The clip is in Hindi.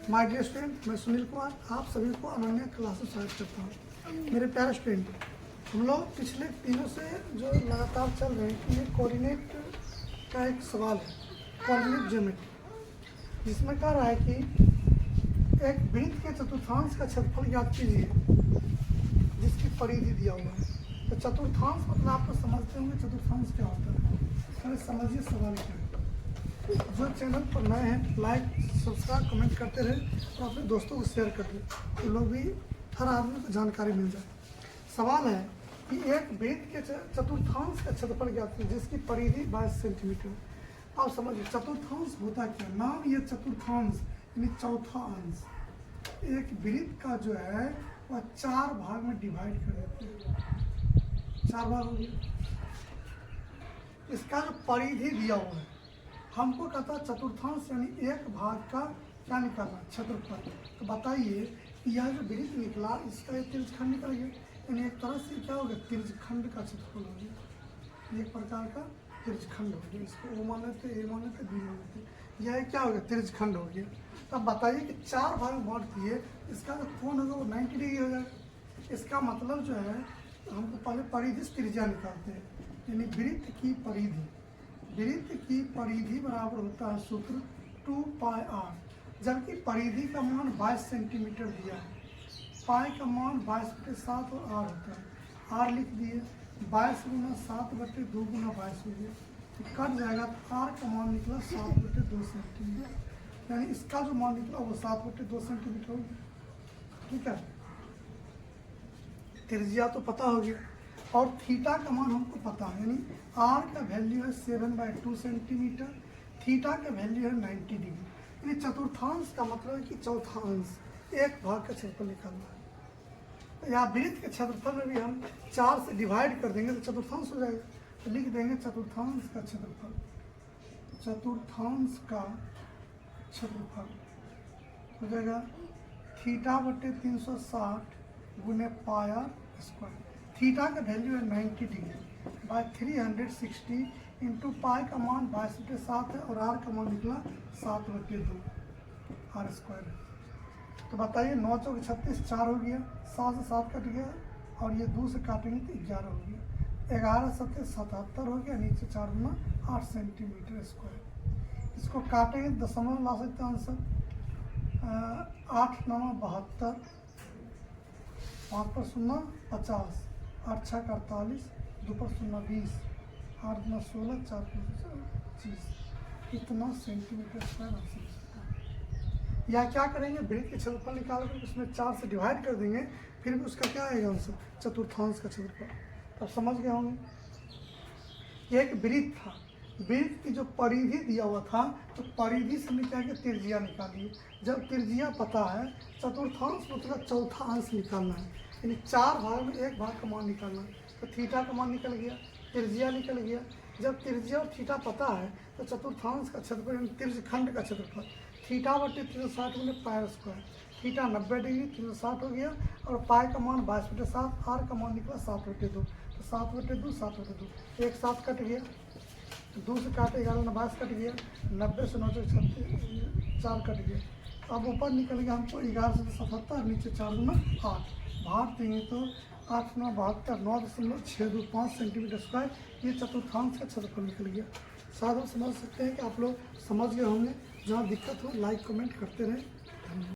माय डियर स्टूडेंट, मैं सुनील कुमार आप सभी को अनन्या क्लासेस में स्वागत करता हूँ। मेरे प्यारे स्टूडेंट, हम लोग पिछले दिनों से जो लगातार चल रहे हैं कि ये कोऑर्डिनेट का एक सवाल है, कोऑर्डिनेट ज्योमेट्री, जिसमें कह रहा है कि एक वृत्त के चतुर्थांश का क्षेत्रफल ज्ञात कीजिए जिसकी परिधि दिया हुआ है। तो चतुर्थांश मतलब आप लोग समझते होंगे चतुर्थांश क्या होता है। पहले समझिए सवाल क्या है। जो चैनल पर नए हैं लाइक सब्सक्राइब कमेंट करते रहे और अपने दोस्तों को शेयर कर दें तो लोग भी हर आदमी को जानकारी मिल जाए। सवाल है कि एक वृत्त के चतुर्थांश का क्षेत्रफल ज्ञात कीजिए जिसकी परिधि 22 सेंटीमीटर। आप समझिए चतुर्थांश होता क्या, नाम ये चतुर्थांश यानी चौथा अंश। एक वृत्त का जो है वह 4 भाग में डिवाइड कर देते हैं। 4 भाग हो गए। इसका जो परिधि दिया हुआ है, हमको कहता है चतुर्थांश यानी एक भाग का क्या निकालना, क्षेत्रफल। तो बताइए कि यह जो वृत्त निकला इसका एक तिर्यकखंड निकल गया, यानी एक तरह से क्या हो गया, तिर्यकखंड का क्षेत्रफल हो गया। एक प्रकार का तिर्यकखंड हो गया। इसको ओ मान लेते, ए मान लेते, बी मान लेते, यह क्या हो गया, तिर्यकखंड हो गया। तब बताइए कि 4 भाग में बांट दिए, इसका जो कोण होगा वो 90 डिग्री हो जाएगा। इसका मतलब जो है हमको पहले परिधि से त्रिज्या निकालते हैं, यानी वृत्त की परिधि। वृत्त की परिधि बराबर होता है सूत्र 2πr, जबकि परिधि का मान 22 सेंटीमीटर दिया है। पाई का मान 22/7 और r होता है। r लिख दिए, 22 गुना 7/2 गुना 22 हो गया, तो कट जाएगा। तो r का मान निकला 7/2 सेंटीमीटर, यानी इसका जो मान निकला वो 7/2 सेंटीमीटर हो गया। ठीक है, त्रिज्या तो पता हो गया और थीटा का मान हमको पता है, यानी r का वैल्यू है 7/2 सेंटीमीटर, थीटा का वैल्यू है 90 डिग्री। यानी चतुर्थांश का मतलब है कि चौथा अंश, एक भाग का क्षेत्रफल निकालना है। तो यहाँ वृत्त के क्षेत्रफल में भी हम 4 से डिवाइड कर देंगे तो चतुर्थांश हो जाएगा। तो लिख देंगे चतुर्थांश का क्षेत्रफल। चतुर्थांश का क्षेत्रफल हो जाएगा θ/360 गुने πr स्क्वायर। थीटा का वैल्यू है 90 डिग्री बाय 360 इंटू पाई का मान 22/7 है और आर का मान निकला 7/2 आर स्क्वायर। तो बताइए 9 चौक 36, 4 हो गया, 7 से 7 कट गया और ये 2 से काटेंगे तो 11 हो गया, 11 7 77 हो गया, नीचे 4 गुना 8 सेंटीमीटर स्क्वायर। इसको काटेंगे दशमलव ला सकते हैं आंसर, 8 9 72, 5 पर 0 50, 8 6 48, 2 पर 0 20, 8 9 16, 4 25, इतना सेंटीमीटर स्क्वायर आप समझ सकते हैं। या क्या करेंगे, वृत्त के क्षेत्रफल निकाल कर उसमें 4 से डिवाइड कर देंगे, फिर भी उसका क्या आएगा आंसर, चतुर्थांश का क्षेत्रफल। तब समझ गए होंगे। यह एक वृत्त था, वृत्त की जो परिधि दिया हुआ था तो परिधि से हमने क्या किया, त्रिज्या निकाली। जब त्रिज्या पता है, चतुर्थांश मतलब चौथा अंश निकालना है, यानी 4 भाग में एक भाग का मान निकालना है। तो थीटा का मान निकल गया, त्रिज्या निकल गया। जब त्रिज्या और थीटा पता है तो चतुर्थांश का क्षेत्रफल यानी तिर्यकखंड का क्षेत्रफल θ/360 गुने पाई स्क्वायर। थीटा 90 डिग्री, 360 हो गया और पाई का मान 22/7, आर का मान निकला 7/2। तो 7/2 7/2 एक साथ कट गया, 2 से काटे 11 9 22 कट गया, 90 से 9 36 4 कट गया। अब ऊपर निकल गया हमको 11 से 77, नीचे 4 गुना 8, भाग देंगे तो 8 9 72, 9.625 सेंटीमीटर स्क्वायर। ये चतुर्थांश का क्षेत्रफल निकल गया। साथ हम समझ सकते हैं कि आप लोग समझ गए होंगे। जहाँ दिक्कत हो लाइक कमेंट करते रहें। धन्यवाद।